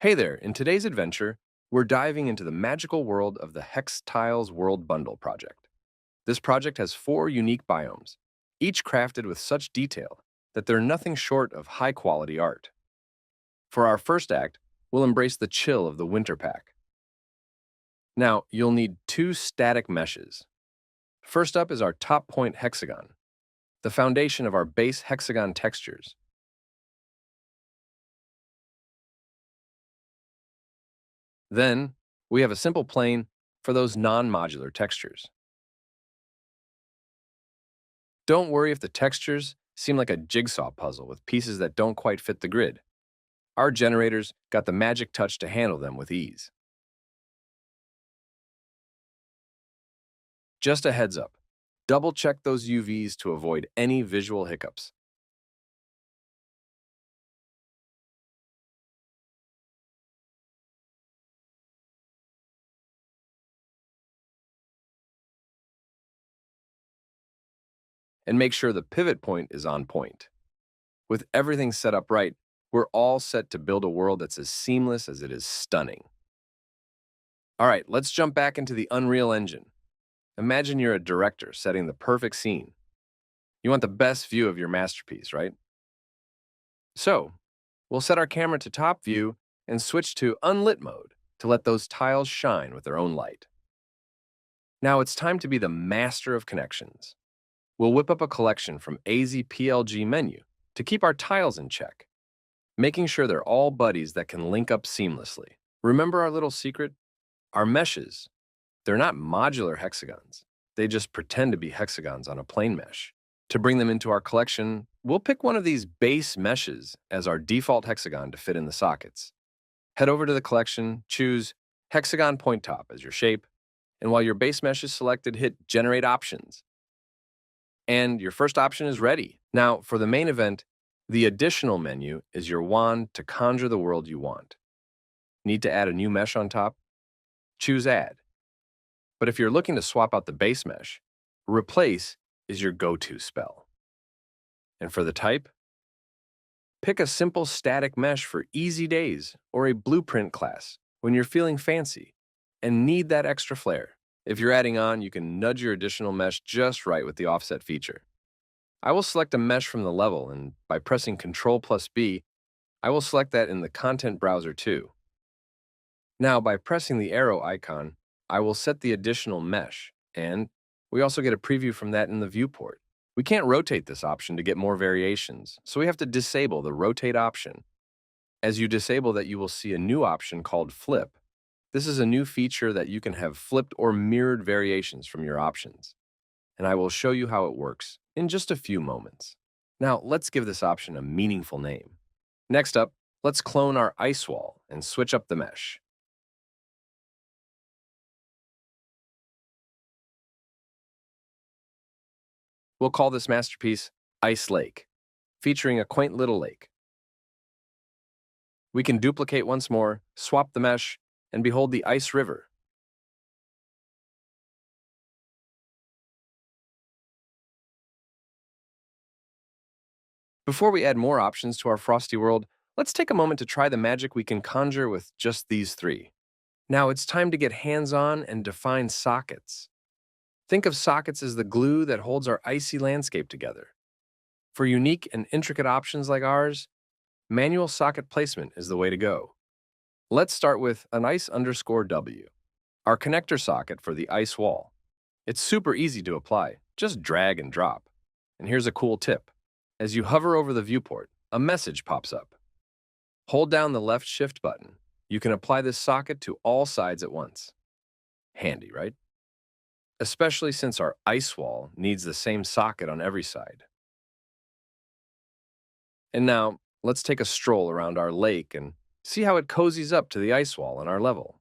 Hey there, in today's adventure, we're diving into the magical world of the Hex Tiles World Bundle project. This project has 4 unique biomes, each crafted with such detail that they're nothing short of high-quality art. For our first act, we'll embrace the chill of the winter pack. Now, you'll need 2 static meshes. First up is our top point hexagon, the foundation of our base hexagon textures. Then, we have a simple plane for those non-modular textures. Don't worry if the textures seem like a jigsaw puzzle with pieces that don't quite fit the grid. Our generators got the magic touch to handle them with ease. Just a heads up, double check those UVs to avoid any visual hiccups. And make sure the pivot point is on point. With everything set up right, we're all set to build a world that's as seamless as it is stunning. All right, let's jump back into the Unreal Engine. Imagine you're a director setting the perfect scene. You want the best view of your masterpiece, right? So, we'll set our camera to top view and switch to unlit mode to let those tiles shine with their own light. Now it's time to be the master of connections. We'll whip up a collection from AZPLG menu to keep our tiles in check, making sure they're all buddies that can link up seamlessly. Remember our little secret? Our meshes, they're not modular hexagons. They just pretend to be hexagons on a plane mesh. To bring them into our collection, we'll pick one of these base meshes as our default hexagon to fit in the sockets. Head over to the collection, choose Hexagon Point Top as your shape, and while your base mesh is selected, hit Generate Options. And your first option is ready. Now, for the main event, the additional menu is your wand to conjure the world you want. Need to add a new mesh on top? Choose Add. But if you're looking to swap out the base mesh, Replace is your go-to spell. And for the type, pick a simple static mesh for easy days or a blueprint class when you're feeling fancy and need that extra flair. If you're adding on, you can nudge your additional mesh just right with the offset feature. I will select a mesh from the level, and by pressing Ctrl+B, I will select that in the content browser too. Now, by pressing the arrow icon, I will set the additional mesh, and we also get a preview from that in the viewport. We can't rotate this option to get more variations, so we have to disable the rotate option. As you disable that, you will see a new option called flip. This is a new feature that you can have flipped or mirrored variations from your options, and I will show you how it works in just a few moments. Now, let's give this option a meaningful name. Next up, let's clone our ice wall and switch up the mesh. We'll call this masterpiece Ice Lake, featuring a quaint little lake. We can duplicate once more, swap the mesh, and behold the ice river. Before we add more options to our frosty world, let's take a moment to try the magic we can conjure with just these 3. Now it's time to get hands-on and define sockets. Think of sockets as the glue that holds our icy landscape together. For unique and intricate options like ours, manual socket placement is the way to go. Let's start with an ice_W, our connector socket for the ice wall. It's super easy to apply, just drag and drop. And here's a cool tip. As you hover over the viewport, a message pops up. Hold down the left shift button. You can apply this socket to all sides at once. Handy, right? Especially since our ice wall needs the same socket on every side. And now, let's take a stroll around our lake and see how it cozies up to the ice wall on our level.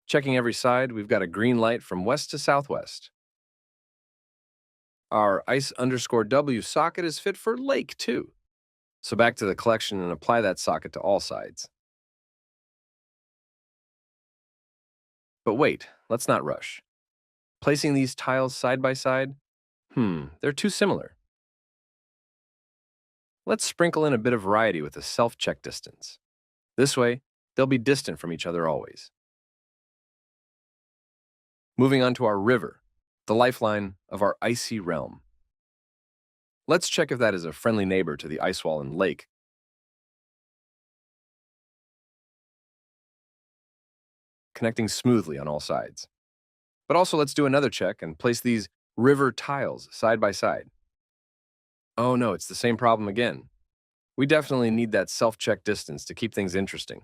Checking every side, we've got a green light from west to southwest. Our ice_W socket is fit for lake too. So back to the collection and apply that socket to all sides. But wait, let's not rush. Placing these tiles side by side? They're too similar. Let's sprinkle in a bit of variety with a self-check distance. This way, they'll be distant from each other always. Moving on to our river, the lifeline of our icy realm. Let's check if that is a friendly neighbor to the ice wall and lake, connecting smoothly on all sides. But also let's do another check and place these river tiles side by side. Oh no, it's the same problem again. We definitely need that self-check distance to keep things interesting.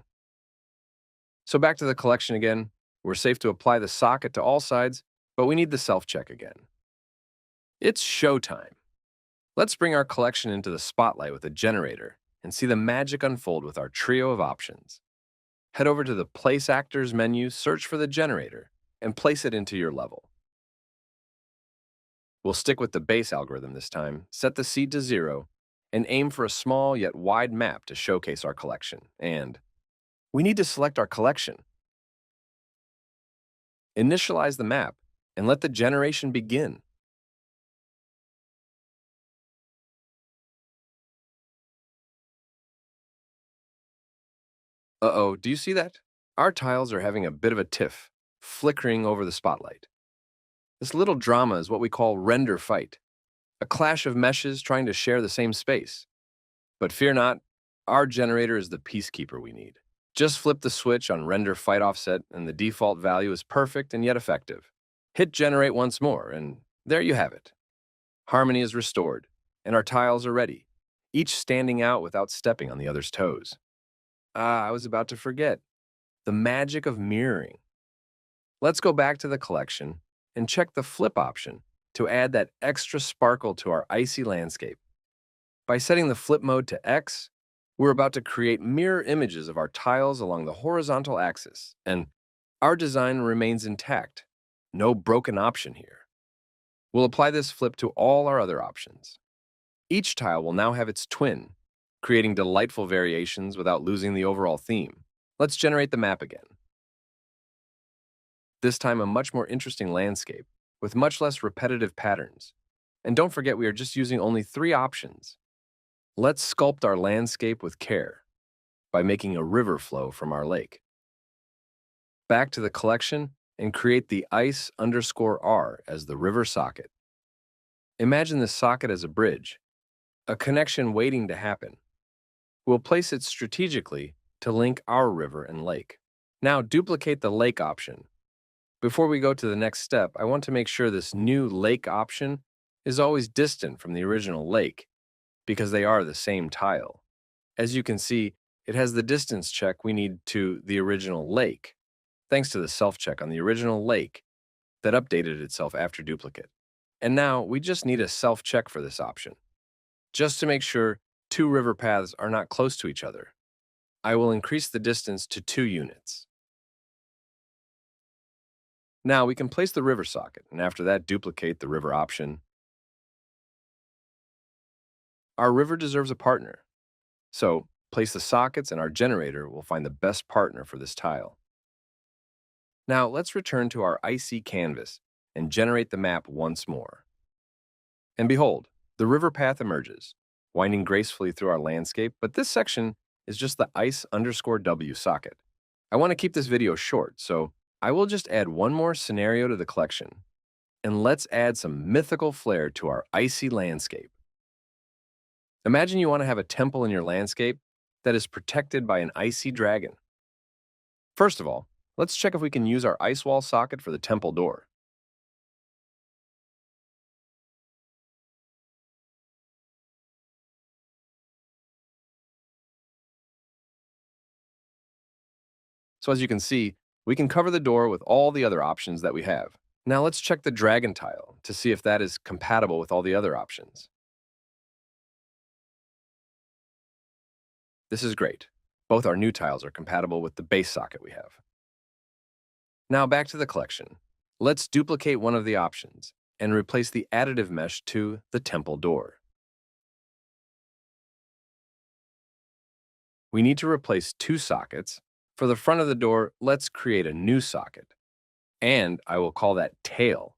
So back to the collection again. We're safe to apply the socket to all sides, but we need the self-check again. It's showtime. Let's bring our collection into the spotlight with a generator and see the magic unfold with our trio of options. Head over to the Place Actors menu, search for the generator, and place it into your level. We'll stick with the base algorithm this time, set the seed to 0, and aim for a small yet wide map to showcase our collection. And we need to select our collection. Initialize the map and let the generation begin. Uh-oh, do you see that? Our tiles are having a bit of a tiff, flickering over the spotlight. This little drama is what we call render fight, a clash of meshes trying to share the same space. But fear not, our generator is the peacekeeper we need. Just flip the switch on render fight offset and the default value is perfect and yet effective. Hit generate once more and there you have it. Harmony is restored and our tiles are ready, each standing out without stepping on the other's toes. I was about to forget. The magic of mirroring. Let's go back to the collection and check the flip option to add that extra sparkle to our icy landscape. By setting the flip mode to X, we're about to create mirror images of our tiles along the horizontal axis, and our design remains intact. No broken option here. We'll apply this flip to all our other options. Each tile will now have its twin, creating delightful variations without losing the overall theme. Let's generate the map again. This time a much more interesting landscape, with much less repetitive patterns. And don't forget we are just using only 3 options. Let's sculpt our landscape with care by making a river flow from our lake. Back to the collection and create the ice_r as the river socket. Imagine this socket as a bridge, a connection waiting to happen. We'll place it strategically to link our river and lake. Now duplicate the lake option. Before we go to the next step, I want to make sure this new lake option is always distant from the original lake, because they are the same tile. As you can see, it has the distance check we need to the original lake, thanks to the self-check on the original lake that updated itself after duplicate. And now we just need a self-check for this option, just to make sure 2 river paths are not close to each other. I will increase the distance to 2 units. Now we can place the river socket, and after that duplicate the river option. Our river deserves a partner. So place the sockets and our generator will find the best partner for this tile. Now let's return to our icy canvas and generate the map once more. And behold, the river path emerges, winding gracefully through our landscape, but this section is just the ice_w socket. I want to keep this video short, so I will just add one more scenario to the collection. And let's add some mythical flair to our icy landscape. Imagine you want to have a temple in your landscape that is protected by an icy dragon. First of all, let's check if we can use our ice wall socket for the temple door. So as you can see, we can cover the door with all the other options that we have. Now let's check the dragon tile to see if that is compatible with all the other options. This is great. Both our new tiles are compatible with the base socket we have. Now back to the collection. Let's duplicate one of the options and replace the additive mesh to the temple door. We need to replace 2 sockets. For the front of the door, let's create a new socket. And I will call that tail,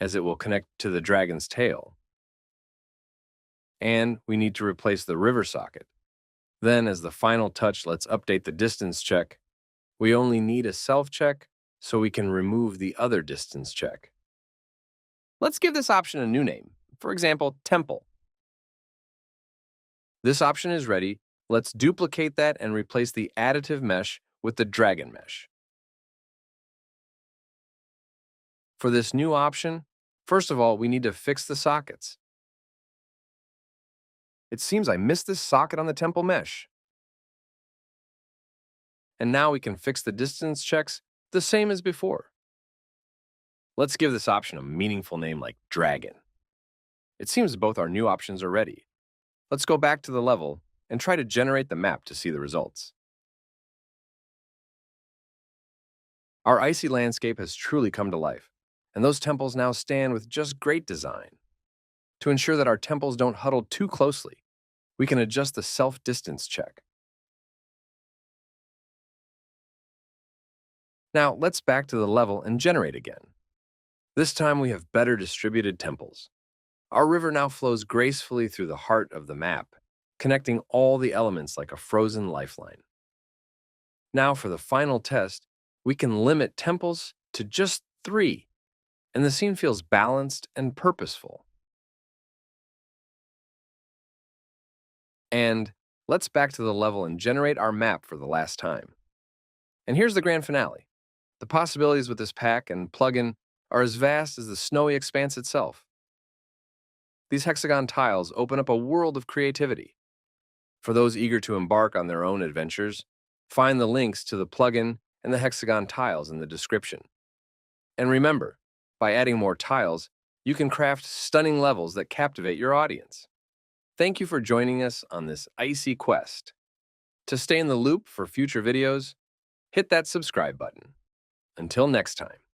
as it will connect to the dragon's tail. And we need to replace the river socket. Then, as the final touch, let's update the distance check. We only need a self-check, so we can remove the other distance check. Let's give this option a new name. For example, temple. This option is ready. Let's duplicate that and replace the additive mesh with the dragon mesh. For this new option, first of all, we need to fix the sockets. It seems I missed this socket on the temple mesh. And now we can fix the distance checks the same as before. Let's give this option a meaningful name like dragon. It seems both our new options are ready. Let's go back to the level and try to generate the map to see the results. Our icy landscape has truly come to life, and those temples now stand with just great design. To ensure that our temples don't huddle too closely, we can adjust the self-distance check. Now, let's back to the level and generate again. This time we have better distributed temples. Our river now flows gracefully through the heart of the map, connecting all the elements like a frozen lifeline. Now for the final test, we can limit temples to just 3, and the scene feels balanced and purposeful. And let's back to the level and generate our map for the last time. And here's the grand finale. The possibilities with this pack and plugin are as vast as the snowy expanse itself. These hexagon tiles open up a world of creativity. For those eager to embark on their own adventures, find the links to the plugin and the hexagon tiles in the description. And remember, by adding more tiles, you can craft stunning levels that captivate your audience. Thank you for joining us on this icy quest. To stay in the loop for future videos, hit that subscribe button. Until next time.